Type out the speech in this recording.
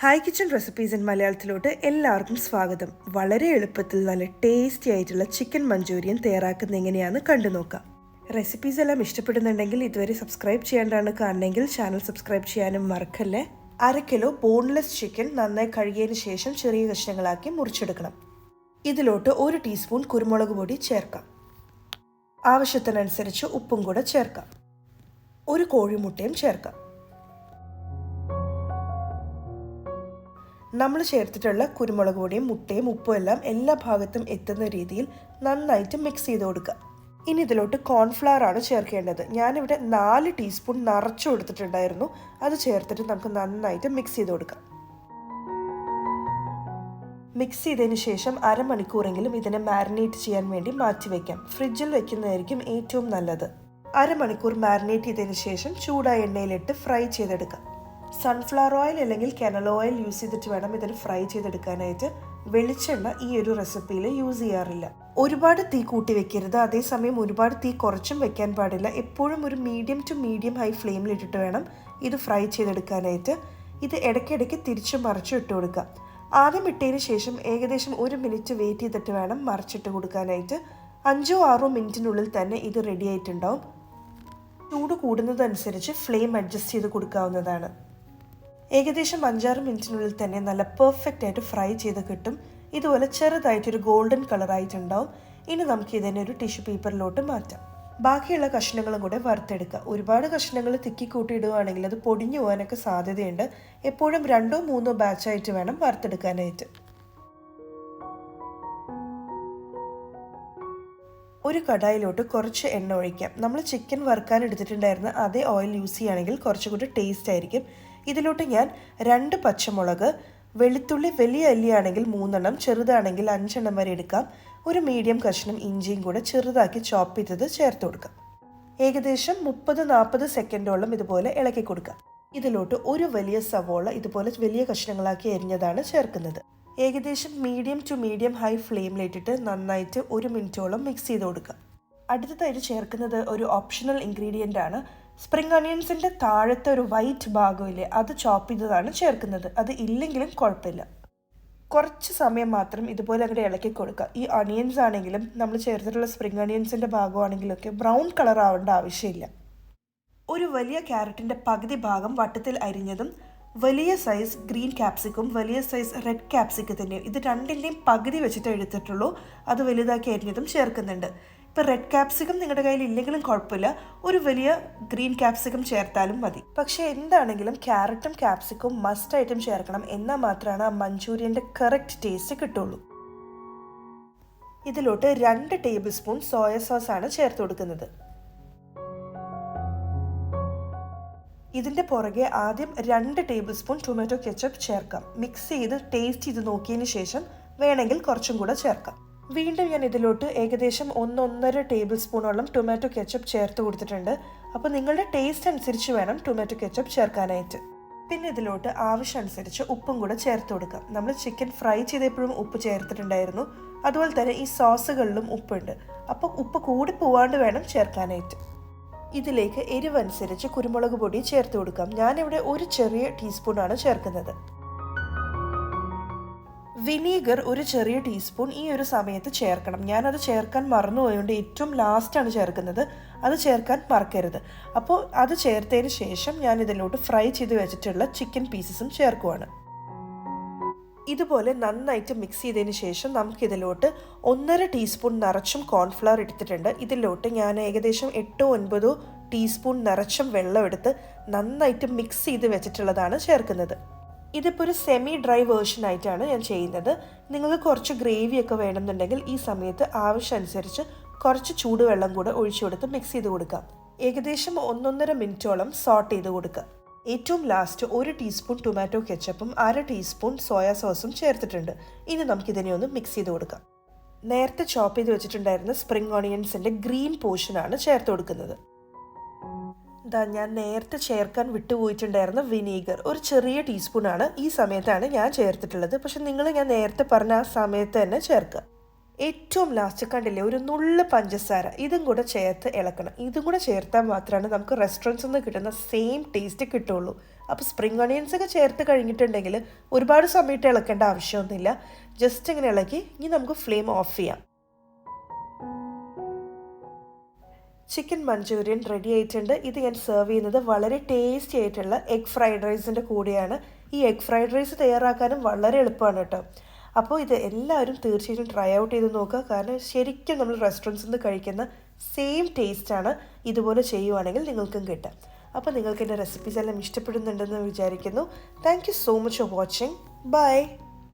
Hi kitchen recipes in മലയാളത്തിലോട്ട് എല്ലാവർക്കും സ്വാഗതം. വളരെ എളുപ്പത്തിൽ നല്ല ടേസ്റ്റി ആയിട്ടുള്ള ചിക്കൻ മഞ്ചൂരിയൻ തയ്യാറാക്കുന്നത് എങ്ങനെയാണെന്ന് കണ്ടു നോക്കാം. റെസിപ്പീസ് എല്ലാം ഇഷ്ടപ്പെടുന്നുണ്ടെങ്കിൽ ഇതുവരെ സബ്സ്ക്രൈബ് ചെയ്യാണ്ടാണ് കാണണമെങ്കിൽ ചാനൽ സബ്സ്ക്രൈബ് ചെയ്യാനും മറക്കല്ലേ. 1/2 കിലോ ബോൺലെസ് ചിക്കൻ നന്നായി കഴുകിയതിന് ശേഷം ചെറിയ കഷ്ണങ്ങളാക്കി മുറിച്ചെടുക്കണം. ഇതിലോട്ട് 1 ടീസ്പൂൺ കുരുമുളക് പൊടി ചേർക്കാം. ആവശ്യത്തിനനുസരിച്ച് ഉപ്പും കൂടെ ചേർക്കാം. 1 കോഴിമുട്ടയും ചേർക്കാം. നമ്മൾ ചേർത്തിട്ടുള്ള കുരുമുളക് പൊടിയും മുട്ടയും ഉപ്പും എല്ലാം എല്ലാ ഭാഗത്തും എത്തുന്ന രീതിയിൽ നന്നായിട്ട് മിക്സ് ചെയ്ത് കൊടുക്കുക. ഇനി ഇതിലോട്ട് കോൺഫ്ലവർ ആണ് ചേർക്കേണ്ടത്. ഞാനിവിടെ 4 ടീസ്പൂൺ നിറച്ചു കൊടുത്തിട്ടുണ്ടായിരുന്നു. അത് ചേർത്തിട്ട് നമുക്ക് നന്നായിട്ട് മിക്സ് ചെയ്ത് കൊടുക്കാം. മിക്സ് ചെയ്തതിന് ശേഷം അരമണിക്കൂറെങ്കിലും ഇതിനെ മാരിനേറ്റ് ചെയ്യാൻ വേണ്ടി മാറ്റിവെക്കാം. ഫ്രിഡ്ജിൽ വെക്കുന്നതായിരിക്കും ഏറ്റവും നല്ലത്. അരമണിക്കൂർ മാരിനേറ്റ് ചെയ്തതിന് ശേഷം ചൂടായ എണ്ണയിലിട്ട് ഫ്രൈ ചെയ്തെടുക്കാം. സൺഫ്ലവർ ഓയിൽ അല്ലെങ്കിൽ കനോല ഓയിൽ യൂസ് ചെയ്തിട്ട് വേണം ഇതിൽ ഫ്രൈ ചെയ്തെടുക്കാനായിട്ട്. വെളിച്ചെണ്ണ ഈ ഒരു റെസിപ്പിയിൽ യൂസ് ചെയ്യാറില്ല. ഒരുപാട് തീ കൂട്ടി വെക്കരുത്, അതേസമയം ഒരുപാട് തീ കുറച്ചും വെക്കാൻ പാടില്ല. എപ്പോഴും ഒരു മീഡിയം ടു മീഡിയം ഹൈ ഫ്ലെയിമിൽ ഇട്ടിട്ട് വേണം ഇത് ഫ്രൈ ചെയ്തെടുക്കാനായിട്ട്. ഇത് ഇടയ്ക്കിടയ്ക്ക് തിരിച്ചും മറിച്ചും ഇട്ട് കൊടുക്കാം. ആദ്യം ഇട്ടതിന് ശേഷം ഏകദേശം 1 മിനിറ്റ് വെയിറ്റ് ചെയ്തിട്ട് വേണം മറിച്ചിട്ട് കൊടുക്കാനായിട്ട്. 5-6 മിനിറ്റിനുള്ളിൽ തന്നെ ഇത് റെഡി ആയിട്ടുണ്ടാവും. ചൂട് കൂടുന്നതനുസരിച്ച് ഫ്ലെയിം അഡ്ജസ്റ്റ് ചെയ്ത് കൊടുക്കാവുന്നതാണ്. ഏകദേശം 5-6 മിനിറ്റിനുള്ളിൽ തന്നെ നല്ല പെർഫെക്റ്റ് ആയിട്ട് ഫ്രൈ ചെയ്ത് കിട്ടും. ഇതുപോലെ ചെറുതായിട്ടൊരു ഗോൾഡൻ കളറായിട്ടുണ്ടാവും. ഇനി നമുക്ക് ഇതിനെ ഒരു ടിഷ്യൂ പേപ്പറിലോട്ട് മാറ്റാം. ബാക്കിയുള്ള കഷ്ണങ്ങളും കൂടെ വറുത്തെടുക്കുക. ഒരുപാട് കഷ്ണങ്ങൾ തിക്കി കൂട്ടി ഇടുകയാണെങ്കിൽ അത് പൊടിഞ്ഞു പോകാനൊക്കെ സാധ്യതയുണ്ട്. എപ്പോഴും 2-3 ബാച്ചായിട്ട് വേണം വറുത്തെടുക്കാനായിട്ട്. ഒരു കടായിലോട്ട് കുറച്ച് എണ്ണ ഒഴിക്കാം. നമ്മൾ ചിക്കൻ വറുക്കാൻ എടുത്തിട്ടുണ്ടായിരുന്ന അതേ ഓയിൽ യൂസ് ചെയ്യുകയാണെങ്കിൽ കുറച്ചുകൂടി ടേസ്റ്റ് ആയിരിക്കും. ഇതിലോട്ട് ഞാൻ 2 പച്ചമുളക്, വെളുത്തുള്ളി വലിയ അല്ലിയാണെങ്കിൽ 3 എണ്ണം, ചെറുതാണെങ്കിൽ 5 എണ്ണം വരെ എടുക്കാം. ഒരു മീഡിയം കഷ്ണം ഇഞ്ചിയും കൂടെ ചെറുതാക്കി ചോപ്പ് ചെയ്തത് ചേർത്ത് കൊടുക്കാം. ഏകദേശം 30-40 സെക്കൻഡോളം ഇതുപോലെ ഇളക്കി കൊടുക്കാം. ഇതിലോട്ട് ഒരു വലിയ സവോള ഇതുപോലെ വലിയ കഷ്ണങ്ങളാക്കി അരിഞ്ഞതാണ് ചേർക്കുന്നത്. ഏകദേശം മീഡിയം ടു മീഡിയം ഹൈ ഫ്ലെയിമിലിട്ടിട്ട് നന്നായിട്ട് 1 മിനിറ്റോളം മിക്സ് ചെയ്ത് കൊടുക്കുക. അടുത്തതായിട്ട് ചേർക്കുന്നത് ഒരു ഓപ്ഷണൽ ഇൻഗ്രീഡിയൻ്റ് ആണ്. സ്പ്രിംഗ് ഒണിയൻസിൻ്റെ താഴത്തെ ഒരു വൈറ്റ് ഭാഗമില്ലേ, അത് ചോപ്പ് ചെയ്തതാണ് ചേർക്കുന്നത്. അത് ഇല്ലെങ്കിലും കുഴപ്പമില്ല. കുറച്ച് സമയം മാത്രം ഇതുപോലെ അങ്ങോട്ട് ഇളക്കി കൊടുക്കുക. ഈ ഒണിയൻസ് ആണെങ്കിലും നമ്മൾ ചേർത്തിട്ടുള്ള സ്പ്രിംഗ് ഒണിയൻസിൻ്റെ ഭാഗമാണെങ്കിലും ഒക്കെ ബ്രൗൺ കളർ ആവേണ്ട ആവശ്യമില്ല. ഒരു വലിയ ക്യാരറ്റിൻ്റെ പകുതി ഭാഗം വട്ടത്തിൽ അരിഞ്ഞതും വലിയ സൈസ് ഗ്രീൻ ക്യാപ്സിക്കും വലിയ സൈസ് റെഡ് ക്യാപ്സിക്കത്തിൻ്റെയും ഇത് രണ്ടിൻ്റെയും പകുതി വെച്ചിട്ട് എടുത്തിട്ടുള്ളൂ. അത് വലുതാക്കി അരിഞ്ഞതും ചേർക്കുന്നുണ്ട്. ഇപ്പോൾ റെഡ് ക്യാപ്സിക്കം നിങ്ങളുടെ കയ്യിൽ ഇല്ലെങ്കിലും കുഴപ്പമില്ല, ഒരു വലിയ ഗ്രീൻ ക്യാപ്സിക്കം ചേർത്താലും മതി. പക്ഷേ എന്താണെങ്കിലും ക്യാരറ്റും ക്യാപ്സിക്കും മസ്റ്റായിട്ടും ചേർക്കണം. എന്നാൽ മാത്രമാണ് ആ മഞ്ചൂരിയൻ്റെ കറക്റ്റ് ടേസ്റ്റ് കിട്ടുള്ളൂ. ഇതിലോട്ട് 2 ടേബിൾ സ്പൂൺ സോയ സോസാണ് ചേർത്ത് കൊടുക്കുന്നത്. ഇതിൻ്റെ പുറകെ ആദ്യം 2 ടേബിൾ സ്പൂൺ ടൊമാറ്റോ കെച്ചപ്പ് ചേർക്കാം. മിക്സ് ചെയ്ത് ടേസ്റ്റ് ചെയ്ത് നോക്കിയതിന് ശേഷം വേണമെങ്കിൽ കുറച്ചും കൂടെ ചേർക്കാം. വീണ്ടും ഞാൻ ഇതിലോട്ട് ഏകദേശം 1-1.5 ടേബിൾ സ്പൂണോളം ടൊമാറ്റോ കെച്ചപ്പ് ചേർത്ത് കൊടുത്തിട്ടുണ്ട്. അപ്പോൾ നിങ്ങളുടെ ടേസ്റ്റ് അനുസരിച്ച് വേണം ടൊമാറ്റോ കെച്ചപ്പ് ചേർക്കാനായിട്ട്. പിന്നെ ഇതിലോട്ട് ആവശ്യമനുസരിച്ച് ഉപ്പും കൂടെ ചേർത്ത് കൊടുക്കാം. നമ്മൾ ചിക്കൻ ഫ്രൈ ചെയ്തപ്പോഴും ഉപ്പ് ചേർത്തിട്ടുണ്ടായിരുന്നു. അതുപോലെ തന്നെ ഈ സോസുകളിലും ഉപ്പുണ്ട്. അപ്പോൾ ഉപ്പ് കൂടി പോവാണ്ട് വേണം ചേർക്കാനായിട്ട്. ഇതിലേക്ക് എരിവനുസരിച്ച് കുരുമുളക് പൊടി ചേർത്ത് കൊടുക്കാം. ഞാനിവിടെ ഒരു ചെറിയ ടീസ്പൂണാണ് ചേർക്കുന്നത്. വിനീഗർ ഒരു ചെറിയ ടീസ്പൂൺ ഈ ഒരു സമയത്ത് ചേർക്കണം. ഞാനത് ചേർക്കാൻ മറന്നുപോയതുകൊണ്ട് ഏറ്റവും ലാസ്റ്റാണ് ചേർക്കുന്നത്. അത് ചേർക്കാൻ മറക്കരുത്. അപ്പോൾ അത് ചേർത്തതിന് ശേഷം ഞാൻ ഇതിലോട്ട് ഫ്രൈ ചെയ്ത് വെച്ചിട്ടുള്ള ചിക്കൻ പീസസും ചേർക്കുവാണ്. ഇതുപോലെ നന്നായിട്ട് മിക്സ് ചെയ്തതിന് ശേഷം നമുക്കിതിലോട്ട് 1.5 ടീസ്പൂൺ നിറച്ചും കോൺഫ്ലവർ എടുത്തിട്ടുണ്ട്. ഇതിലോട്ട് ഞാൻ ഏകദേശം 8-9 ടീസ്പൂൺ നിറച്ചും വെള്ളം എടുത്ത് നന്നായിട്ട് മിക്സ് ചെയ്ത് വെച്ചിട്ടുള്ളതാണ് ചേർക്കുന്നത്. ഇതിപ്പോൾ ഒരു സെമി ഡ്രൈ വേർഷൻ ആയിട്ടാണ് ഞാൻ ചെയ്യുന്നത്. നിങ്ങൾക്ക് കുറച്ച് ഗ്രേവിയൊക്കെ വേണമെന്നുണ്ടെങ്കിൽ ഈ സമയത്ത് ആവശ്യമനുസരിച്ച് കുറച്ച് ചൂടുവെള്ളം കൂടെ ഒഴിച്ചു കൊടുത്ത് മിക്സ് ചെയ്ത് കൊടുക്കാം. ഏകദേശം 1-1.5 മിനിറ്റോളം സോട്ട് ചെയ്ത് കൊടുക്കുക. ഏറ്റവും ലാസ്റ്റ് 1 ടീസ്പൂൺ ടൊമാറ്റോ കെച്ചപ്പും 1/2 ടീസ്പൂൺ സോയാ സോസും ചേർത്തിട്ടുണ്ട്. ഇനി നമുക്കിതിനെ ഒന്ന് മിക്സ് ചെയ്ത് കൊടുക്കാം. നേരത്തെ ചോപ്പ് ചെയ്ത് വെച്ചിട്ടുണ്ടായിരുന്ന സ്പ്രിംഗ് ഓണിയൻസിൻ്റെ ഗ്രീൻ പോർഷനാണ് ചേർത്ത് കൊടുക്കുന്നത്. ഞാൻ നേരത്തെ ചേർക്കാൻ വിട്ടുപോയിട്ടുണ്ടായിരുന്ന വിനീഗർ ഒരു ചെറിയ ടീസ്പൂണാണ് ഈ സമയത്താണ് ഞാൻ ചേർത്തിട്ടുള്ളത്. പക്ഷെ ഞാൻ നേരത്തെ പറഞ്ഞ ആ സമയത്ത് തന്നെ ചേർക്കുക. ഏറ്റവും ലാസ്റ്റ് കണ്ടില്ലേ ഒരു നുള്ള് പഞ്ചസാര, ഇതും കൂടെ ചേർത്ത് ഇളക്കണം. ഇതും കൂടെ ചേർത്താൽ മാത്രമാണ് നമുക്ക് റെസ്റ്റോറൻറ്റ്സിൽ നിന്ന് കിട്ടുന്ന സെയിം ടേസ്റ്റ് കിട്ടുള്ളൂ. അപ്പോൾ സ്പ്രിംഗ് ഓണിയൻസ് ഒക്കെ ചേർത്ത് കഴിഞ്ഞിട്ടുണ്ടെങ്കിൽ ഒരുപാട് സമയത്ത് ഇളക്കേണ്ട ആവശ്യമൊന്നുമില്ല. ജസ്റ്റ് ഇങ്ങനെ ഇളക്കി ഇനി നമുക്ക് ഫ്ലെയിം ഓഫ് ചെയ്യാം. ചിക്കൻ മഞ്ചൂരിയൻ റെഡി ആയിട്ടുണ്ട്. ഇത് ഞാൻ സെർവ് ചെയ്യുന്നത് വളരെ ടേസ്റ്റി ആയിട്ടുള്ള എഗ് ഫ്രൈഡ് റൈസിൻ്റെ കൂടെയാണ്. ഈ എഗ് ഫ്രൈഡ് റൈസ് തയ്യാറാക്കാനും വളരെ എളുപ്പമാണ് കേട്ടോ. അപ്പോൾ ഇത് എല്ലാവരും തീർച്ചയായിട്ടും ട്രൈ ഔട്ട് ചെയ്ത് നോക്കുക. കാരണം ശരിക്കും നമ്മൾ റെസ്റ്റോറൻറ്റ്സിൽ നിന്ന് കഴിക്കുന്ന സെയിം ടേസ്റ്റാണ് ഇതുപോലെ ചെയ്യുവാണെങ്കിൽ നിങ്ങൾക്കും കിട്ടുക. അപ്പോൾ നിങ്ങൾക്ക് എൻ്റെ റെസിപ്പീസ് എല്ലാം ഇഷ്ടപ്പെടുന്നുണ്ടെന്ന് വിചാരിക്കുന്നു. Thank you so much for watching. By.